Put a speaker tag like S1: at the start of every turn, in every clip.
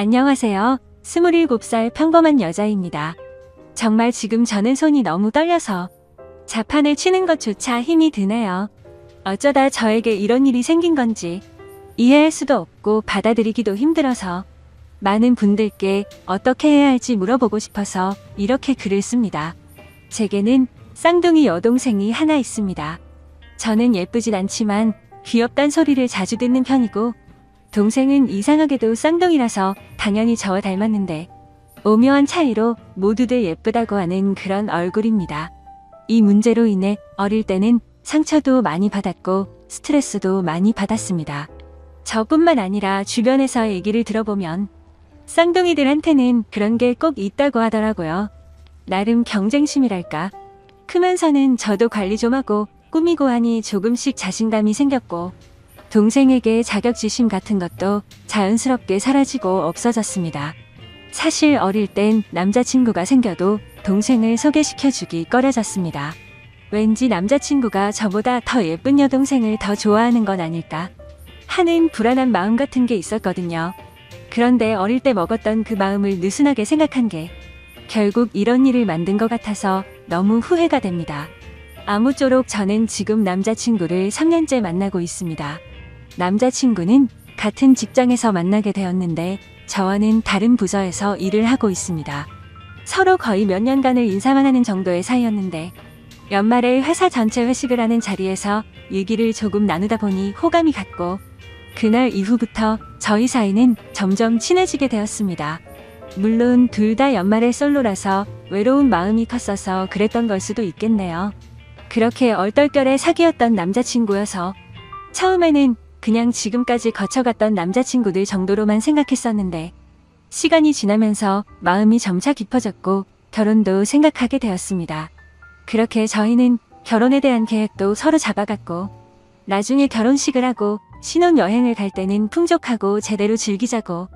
S1: 안녕하세요. 27살 평범한 여자입니다. 정말 지금 저는 손이 너무 떨려서 자판을 치는 것조차 힘이 드네요. 어쩌다 저에게 이런 일이 생긴 건지 이해할 수도 없고 받아들이기도 힘들어서 많은 분들께 어떻게 해야 할지 물어보고 싶어서 이렇게 글을 씁니다. 제게는 쌍둥이 여동생이 하나 있습니다. 저는 예쁘진 않지만 귀엽단 소리를 자주 듣는 편이고 동생은 이상하게도 쌍둥이라서 당연히 저와 닮았는데 오묘한 차이로 모두들 예쁘다고 하는 그런 얼굴입니다. 이 문제로 인해 어릴 때는 상처도 많이 받았고 스트레스도 많이 받았습니다. 저뿐만 아니라 주변에서 얘기를 들어보면 쌍둥이들한테는 그런 게 꼭 있다고 하더라고요. 나름 경쟁심이랄까. 크면서는 저도 관리 좀 하고 꾸미고 하니 조금씩 자신감이 생겼고 동생에게 자격지심 같은 것도 자연스럽게 사라지고 없어졌습니다. 사실 어릴 땐 남자친구가 생겨도 동생을 소개시켜주기 꺼려졌습니다. 왠지 남자친구가 저보다 더 예쁜 여동생을 더 좋아하는 건 아닐까 하는 불안한 마음 같은 게 있었거든요. 그런데 어릴 때 먹었던 그 마음을 느슨하게 생각한 게 결국 이런 일을 만든 것 같아서 너무 후회가 됩니다. 아무쪼록 저는 지금 남자친구를 3년째 만나고 있습니다. 남자친구는 같은 직장에서 만나게 되었는데 저와는 다른 부서에서 일을 하고 있습니다. 서로 거의 몇 년간을 인사만 하는 정도의 사이였는데 연말에 회사 전체 회식을 하는 자리에서 얘기를 조금 나누다 보니 호감이 갔고 그날 이후부터 저희 사이는 점점 친해지게 되었습니다. 물론 둘 다 연말에 솔로라서 외로운 마음이 컸어서 그랬던 걸 수도 있겠네요. 그렇게 얼떨결에 사귀었던 남자친구여서 처음에는 그냥 지금까지 거쳐갔던 남자친구들 정도로만 생각했었는데 시간이 지나면서 마음이 점차 깊어졌고 결혼도 생각하게 되었습니다. 그렇게 저희는 결혼에 대한 계획도 서로 잡아갔고 나중에 결혼식을 하고 신혼여행을 갈 때는 풍족하고 제대로 즐기자고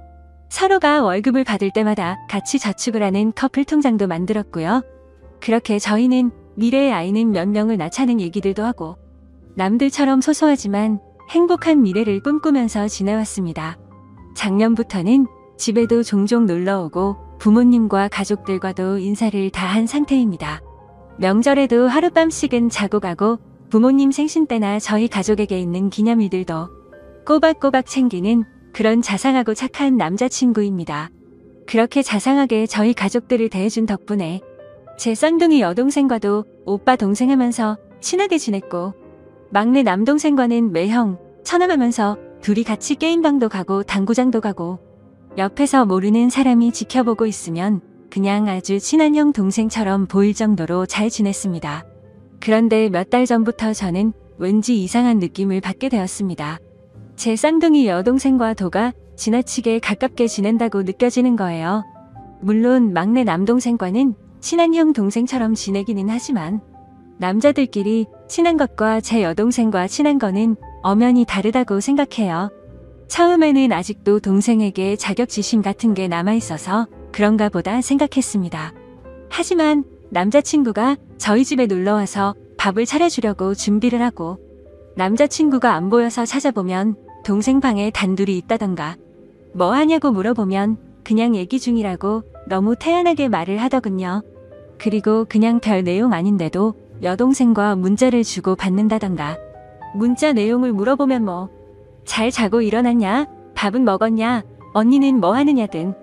S1: 서로가 월급을 받을 때마다 같이 저축을 하는 커플 통장도 만들었고요. 그렇게 저희는 미래의 아이는 몇 명을 낳자는 얘기들도 하고 남들처럼 소소하지만 행복한 미래를 꿈꾸면서 지내왔습니다. 작년부터는 집에도 종종 놀러오고 부모님과 가족들과도 인사를 다 한 상태입니다. 명절에도 하룻밤씩은 자고 가고 부모님 생신 때나 저희 가족에게 있는 기념일들도 꼬박꼬박 챙기는 그런 자상하고 착한 남자친구입니다. 그렇게 자상하게 저희 가족들을 대해준 덕분에 제 쌍둥이 여동생과도 오빠 동생 하면서 친하게 지냈고 막내 남동생과는 매형, 처남하면서 둘이 같이 게임방도 가고 당구장도 가고 옆에서 모르는 사람이 지켜보고 있으면 그냥 아주 친한 형 동생처럼 보일 정도로 잘 지냈습니다. 그런데 몇 달 전부터 저는 왠지 이상한 느낌을 받게 되었습니다. 제 쌍둥이 여동생과 도가 지나치게 가깝게 지낸다고 느껴지는 거예요. 물론 막내 남동생과는 친한 형 동생처럼 지내기는 하지만 남자들끼리 친한 것과 제 여동생과 친한 거는 엄연히 다르다고 생각해요. 처음에는 아직도 동생에게 자격지심 같은 게 남아있어서 그런가 보다 생각했습니다. 하지만 남자친구가 저희 집에 놀러와서 밥을 차려주려고 준비를 하고 남자친구가 안 보여서 찾아보면 동생 방에 단둘이 있다던가 뭐 하냐고 물어보면 그냥 얘기 중이라고 너무 태연하게 말을 하더군요. 그리고 그냥 별 내용 아닌데도 여동생과 문자를 주고 받는다던가 문자 내용을 물어보면 뭐 잘 자고 일어났냐? 밥은 먹었냐? 언니는 뭐 하느냐 등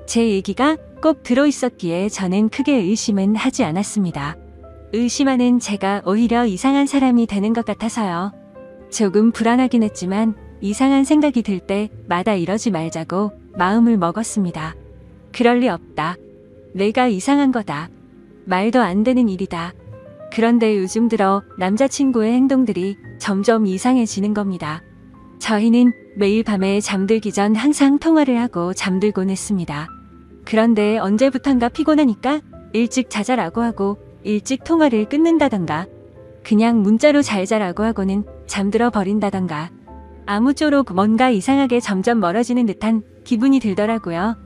S1: 제 얘기가 꼭 들어있었기에 저는 크게 의심은 하지 않았습니다. 의심하는 제가 오히려 이상한 사람이 되는 것 같아서요. 조금 불안하긴 했지만 이상한 생각이 들 때마다 이러지 말자고 마음을 먹었습니다. 그럴 리 없다. 내가 이상한 거다. 말도 안 되는 일이다. 그런데 요즘 들어 남자친구의 행동들이 점점 이상해지는 겁니다. 저희는 매일 밤에 잠들기 전 항상 통화를 하고 잠들곤 했습니다. 그런데 언제부턴가 피곤하니까 일찍 자자라고 하고 일찍 통화를 끊는다던가 그냥 문자로 잘 자라고 하고는 잠들어 버린다던가 아무쪼록 뭔가 이상하게 점점 멀어지는 듯한 기분이 들더라고요.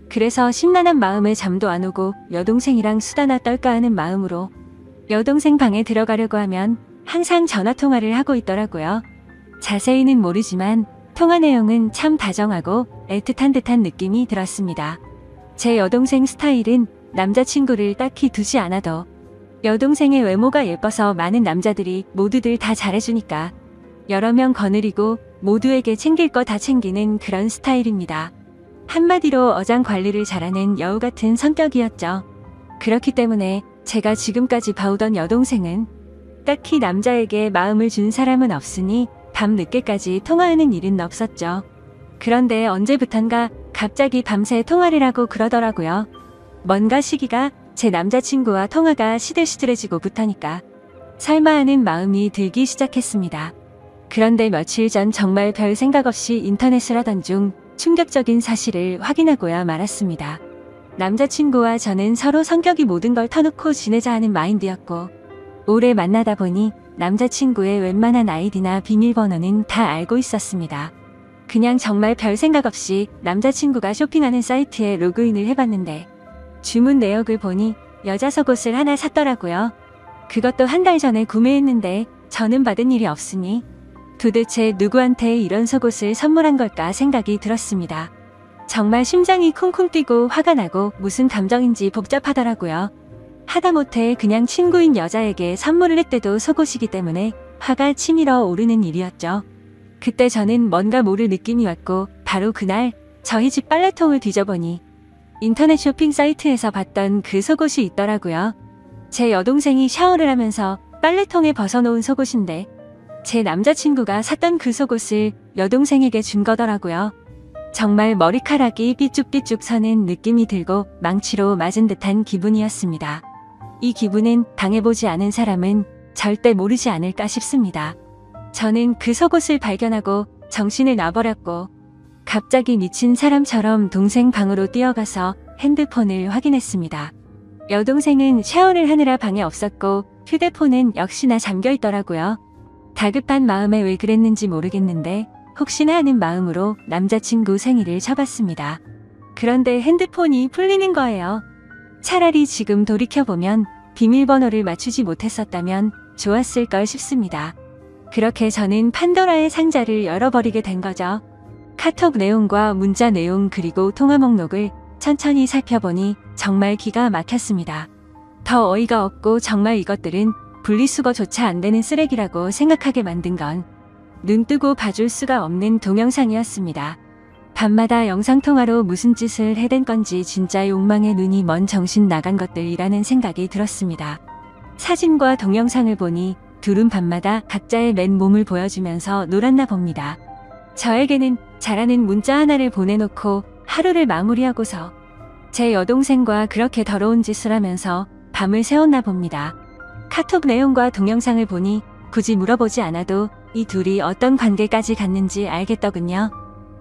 S1: 그래서 심란한 마음에 잠도 안 오고 여동생이랑 수다나 떨까 하는 마음으로 여동생 방에 들어가려고 하면 항상 전화통화를 하고 있더라고요. 자세히는 모르지만 통화 내용은 참 다정하고 애틋한 듯한 느낌이 들었습니다. 제 여동생 스타일은 남자친구를 딱히 두지 않아도 여동생의 외모가 예뻐서 많은 남자들이 모두들 다 잘해주니까 여러 명 거느리고 모두에게 챙길 거 다 챙기는 그런 스타일입니다. 한마디로 어장 관리를 잘하는 여우 같은 성격이었죠. 그렇기 때문에 제가 지금까지 봐오던 여동생은 딱히 남자에게 마음을 준 사람은 없으니 밤 늦게까지 통화하는 일은 없었죠. 그런데 언제부턴가 갑자기 밤새 통화를 하고 그러더라고요. 뭔가 시기가 제 남자친구와 통화가 시들시들해지고부터니까 설마 하는 마음이 들기 시작했습니다. 그런데 며칠 전 정말 별 생각 없이 인터넷을 하던 중 충격적인 사실을 확인하고야 말았습니다. 남자친구와 저는 서로 성격이 모든 걸 터놓고 지내자 하는 마인드였고 오래 만나다 보니 남자친구의 웬만한 아이디나 비밀번호는 다 알고 있었습니다. 그냥 정말 별 생각 없이 남자친구가 쇼핑하는 사이트에 로그인을 해봤는데 주문 내역을 보니 여자 속옷을 하나 샀더라고요. 그것도 한 달 전에 구매했는데 저는 받은 일이 없으니 도대체 누구한테 이런 속옷을 선물한 걸까 생각이 들었습니다. 정말 심장이 쿵쿵 뛰고 화가 나고 무슨 감정인지 복잡하더라고요. 하다못해 그냥 친구인 여자에게 선물을 했대도 속옷이기 때문에 화가 치밀어 오르는 일이었죠. 그때 저는 뭔가 모를 느낌이 왔고 바로 그날 저희 집 빨래통을 뒤져보니 인터넷 쇼핑 사이트에서 봤던 그 속옷이 있더라고요. 제 여동생이 샤워를 하면서 빨래통에 벗어놓은 속옷인데 제 남자친구가 샀던 그 속옷을 여동생에게 준 거더라고요. 정말 머리카락이 삐쭉삐쭉 서는 느낌이 들고 망치로 맞은 듯한 기분이었습니다. 이 기분은 당해보지 않은 사람은 절대 모르지 않을까 싶습니다. 저는 그 속옷을 발견하고 정신을 놔버렸고 갑자기 미친 사람처럼 동생 방으로 뛰어가서 핸드폰을 확인했습니다. 여동생은 샤워를 하느라 방에 없었고 휴대폰은 역시나 잠겨 있더라고요. 다급한 마음에 왜 그랬는지 모르겠는데 혹시나 하는 마음으로 남자친구 생일을 쳐봤습니다. 그런데 핸드폰이 풀리는 거예요. 차라리 지금 돌이켜보면 비밀번호를 맞추지 못했었다면 좋았을 걸 싶습니다. 그렇게 저는 판도라의 상자를 열어버리게 된 거죠. 카톡 내용과 문자 내용 그리고 통화 목록을 천천히 살펴보니 정말 기가 막혔습니다. 더 어이가 없고 정말 이것들은 분리수거조차 안 되는 쓰레기라고 생각하게 만든 건 눈뜨고 봐줄 수가 없는 동영상이었습니다. 밤마다 영상통화로 무슨 짓을 해댄 건지 진짜 욕망에 눈이 먼 정신 나간 것들이라는 생각이 들었습니다. 사진과 동영상을 보니 둘은 밤마다 각자의 맨몸을 보여주면서 놀았나 봅니다. 저에게는 잘하는 문자 하나를 보내놓고 하루를 마무리하고서 제 여동생과 그렇게 더러운 짓을 하면서 밤을 새웠나 봅니다. 카톡 내용과 동영상을 보니 굳이 물어보지 않아도 이 둘이 어떤 관계까지 갔는지 알겠더군요.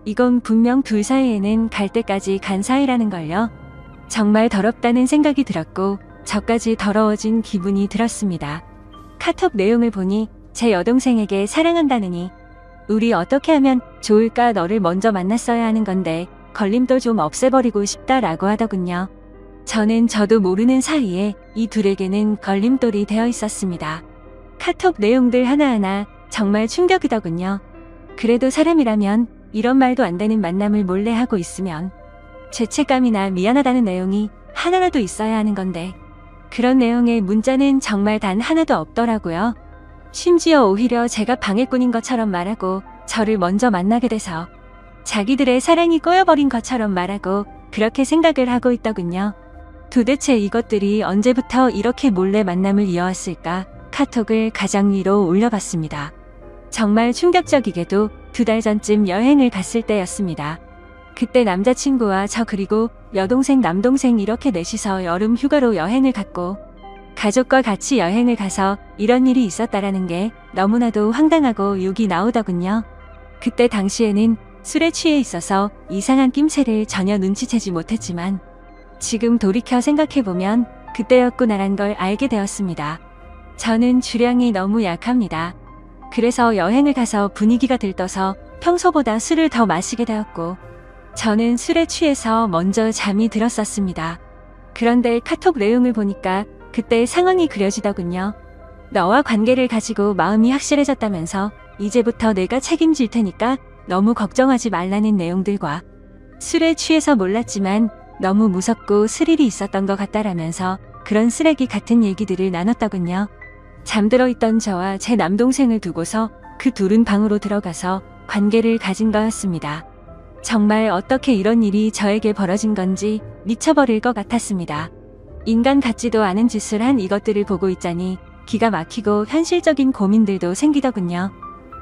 S1: 이건 분명 둘 사이에는 갈 때까지 간 사이라는 걸요. 정말 더럽다는 생각이 들었고 저까지 더러워진 기분이 들었습니다. 카톡 내용을 보니 제 여동생에게 사랑한다느니 우리 어떻게 하면 좋을까 너를 먼저 만났어야 하는 건데 걸림돌 좀 없애버리고 싶다라고 하더군요. 저도 모르는 사이에 이 둘에게는 걸림돌이 되어 있었습니다. 카톡 내용들 하나하나 정말 충격이더군요. 그래도 사람이라면 이런 말도 안 되는 만남을 몰래 하고 있으면 죄책감이나 미안하다는 내용이 하나라도 있어야 하는 건데 그런 내용의 문자는 정말 단 하나도 없더라고요. 심지어 오히려 제가 방해꾼인 것처럼 말하고 저를 먼저 만나게 돼서 자기들의 사랑이 꼬여버린 것처럼 말하고 그렇게 생각을 하고 있더군요. 도대체 이것들이 언제부터 이렇게 몰래 만남을 이어왔을까 카톡을 가장 위로 올려봤습니다. 정말 충격적이게도 2달 전쯤 여행을 갔을 때였습니다. 그때 남자친구와 저 그리고 여동생 남동생 이렇게 넷이서 여름 휴가로 여행을 갔고 가족과 같이 여행을 가서 이런 일이 있었다라는 게 너무나도 황당하고 욕이 나오더군요. 그때 당시에는 술에 취해 있어서 이상한 낌새를 전혀 눈치채지 못했지만 지금 돌이켜 생각해보면 그때였구나란 걸 알게 되었습니다. 저는 주량이 너무 약합니다. 그래서 여행을 가서 분위기가 들떠서 평소보다 술을 더 마시게 되었고 저는 술에 취해서 먼저 잠이 들었었습니다. 그런데 카톡 내용을 보니까 그때 상황이 그려지더군요. 너와 관계를 가지고 마음이 확실해졌다면서 이제부터 내가 책임질 테니까 너무 걱정하지 말라는 내용들과 술에 취해서 몰랐지만 너무 무섭고 스릴이 있었던 것 같다라면서 그런 쓰레기 같은 얘기들을 나눴더군요. 잠들어 있던 저와 제 남동생을 두고서 그 둘은 방으로 들어가서 관계를 가진 거였습니다. 정말 어떻게 이런 일이 저에게 벌어진 건지 미쳐버릴 것 같았습니다. 인간 같지도 않은 짓을 한 이것들을 보고 있자니 기가 막히고 현실적인 고민들도 생기더군요.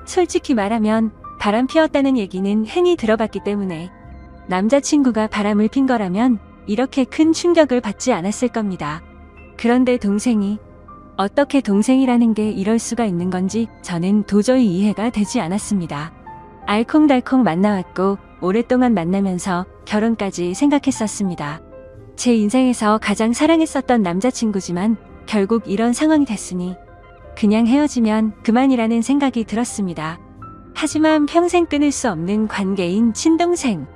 S1: 솔직히 말하면 바람 피웠다는 얘기는 흔히 들어봤기 때문에 남자친구가 바람을 핀 거라면 이렇게 큰 충격을 받지 않았을 겁니다. 그런데 동생이 어떻게 동생이라는 게 이럴 수가 있는 건지 저는 도저히 이해가 되지 않았습니다. 알콩달콩 만나왔고 오랫동안 만나면서 결혼까지 생각했었습니다. 제 인생에서 가장 사랑했었던 남자친구지만 결국 이런 상황이 됐으니 그냥 헤어지면 그만이라는 생각이 들었습니다. 하지만 평생 끊을 수 없는 관계인 친동생.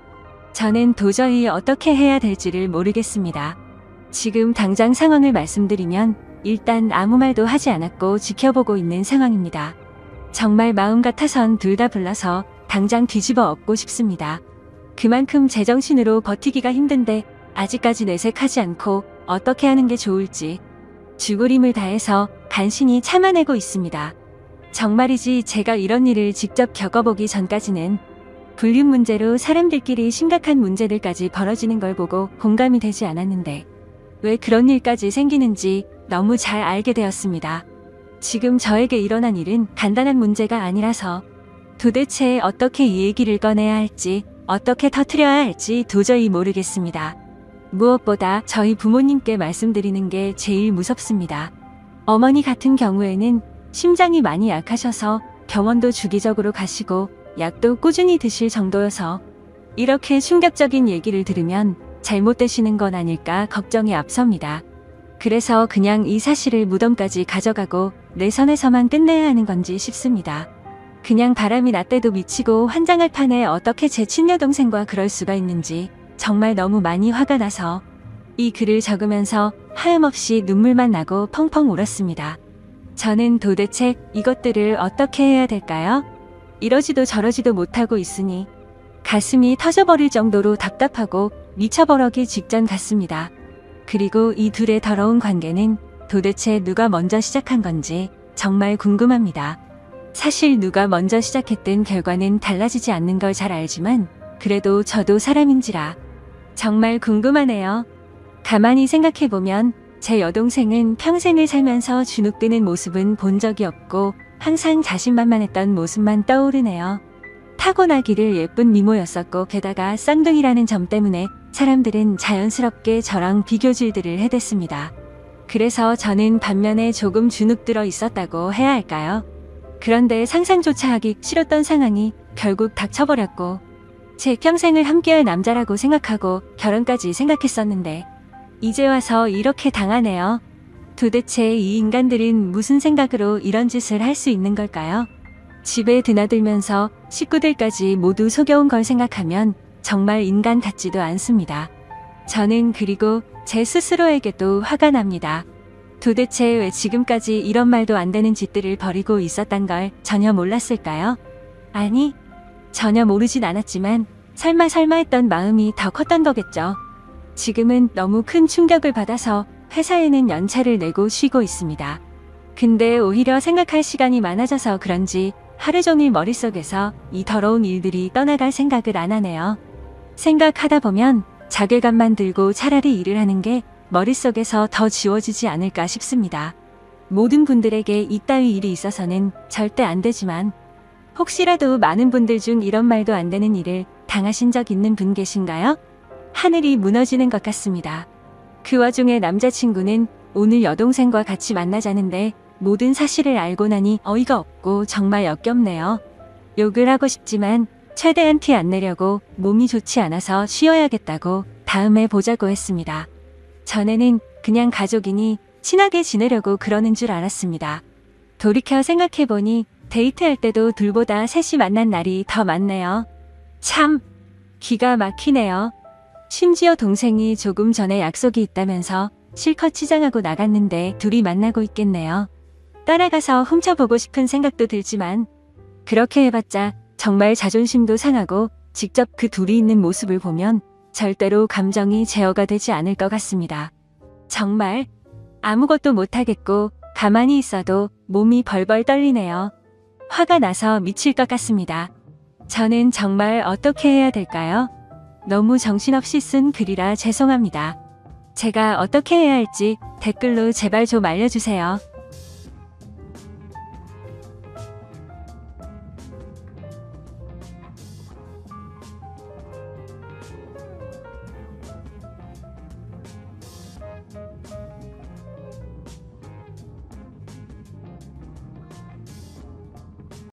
S1: 저는 도저히 어떻게 해야 될지를 모르겠습니다. 지금 당장 상황을 말씀드리면 일단 아무 말도 하지 않았고 지켜보고 있는 상황입니다. 정말 마음 같아선 둘 다 불러서 당장 뒤집어 엎고 싶습니다. 그만큼 제정신으로 버티기가 힘든데 아직까지 내색하지 않고 어떻게 하는 게 좋을지 죽을힘을 다해서 간신히 참아내고 있습니다. 정말이지 제가 이런 일을 직접 겪어보기 전까지는 불륜 문제로 사람들끼리 심각한 문제들까지 벌어지는 걸 보고 공감이 되지 않았는데 왜 그런 일까지 생기는지 너무 잘 알게 되었습니다. 지금 저에게 일어난 일은 간단한 문제가 아니라서 도대체 어떻게 이 얘기를 꺼내야 할지 어떻게 터뜨려야 할지 도저히 모르겠습니다. 무엇보다 저희 부모님께 말씀드리는 게 제일 무섭습니다. 어머니 같은 경우에는 심장이 많이 약하셔서 병원도 주기적으로 가시고 약도 꾸준히 드실 정도여서 이렇게 충격적인 얘기를 들으면 잘못되시는 건 아닐까 걱정이 앞섭니다. 그래서 그냥 이 사실을 무덤까지 가져가고 내 선에서만 끝내야 하는 건지 싶습니다. 그냥 바람이 났대도 미치고 환장할 판에 어떻게 제 친여동생과 그럴 수가 있는지 정말 너무 많이 화가 나서 이 글을 적으면서 하염없이 눈물만 나고 펑펑 울었습니다. 저는 도대체 이것들을 어떻게 해야 될까요? 이러지도 저러지도 못하고 있으니 가슴이 터져버릴 정도로 답답하고 미쳐버리기 직전 같습니다. 그리고 이 둘의 더러운 관계는 도대체 누가 먼저 시작한 건지 정말 궁금합니다. 사실 누가 먼저 시작했든 결과는 달라지지 않는 걸 잘 알지만 그래도 저도 사람인지라 정말 궁금하네요. 가만히 생각해보면 제 여동생은 평생을 살면서 주눅드는 모습은 본 적이 없고 항상 자신만만했던 모습만 떠오르네요. 타고나기를 예쁜 미모였었고 게다가 쌍둥이라는 점 때문에 사람들은 자연스럽게 저랑 비교질들을 해댔습니다. 그래서 저는 반면에 조금 주눅들어 있었다고 해야 할까요? 그런데 상상조차 하기 싫었던 상황이 결국 닥쳐버렸고 제 평생을 함께할 남자라고 생각하고 결혼까지 생각했었는데 이제 와서 이렇게 당하네요. 도대체 이 인간들은 무슨 생각으로 이런 짓을 할 수 있는 걸까요? 집에 드나들면서 식구들까지 모두 속여온 걸 생각하면 정말 인간 같지도 않습니다. 저는 그리고 제 스스로에게도 화가 납니다. 도대체 왜 지금까지 이런 말도 안 되는 짓들을 벌이고 있었단 걸 전혀 몰랐을까요? 아니, 전혀 모르진 않았지만 설마 했던 마음이 더 컸던 거겠죠. 지금은 너무 큰 충격을 받아서 회사에는 연차를 내고 쉬고 있습니다. 근데 오히려 생각할 시간이 많아져서 그런지 하루 종일 머릿속에서 이 더러운 일들이 떠나갈 생각을 안 하네요. 생각하다 보면 자괴감만 들고 차라리 일을 하는 게 머릿속에서 더 지워지지 않을까 싶습니다. 모든 분들에게 이따위 일이 있어서는 절대 안 되지만 혹시라도 많은 분들 중 이런 말도 안 되는 일을 당하신 적 있는 분 계신가요? 하늘이 무너지는 것 같습니다. 그 와중에 남자친구는 오늘 여동생과 같이 만나자는데 모든 사실을 알고 나니 어이가 없고 정말 역겹네요. 욕을 하고 싶지만 최대한 티 안 내려고 몸이 좋지 않아서 쉬어야겠다고 다음에 보자고 했습니다. 전에는 그냥 가족이니 친하게 지내려고 그러는 줄 알았습니다. 돌이켜 생각해보니 데이트할 때도 둘보다 셋이 만난 날이 더 많네요. 참 기가 막히네요. 심지어 동생이 조금 전에 약속이 있다면서 실컷 치장하고 나갔는데 둘이 만나고 있겠네요. 따라가서 훔쳐보고 싶은 생각도 들지만 그렇게 해봤자 정말 자존심도 상하고 직접 그 둘이 있는 모습을 보면 절대로 감정이 제어가 되지 않을 것 같습니다. 정말 아무것도 못하겠고 가만히 있어도 몸이 벌벌 떨리네요. 화가 나서 미칠 것 같습니다. 저는 정말 어떻게 해야 될까요? 너무 정신없이 쓴 글이라 죄송합니다. 제가 어떻게 해야 할지 댓글로 제발 좀 알려주세요.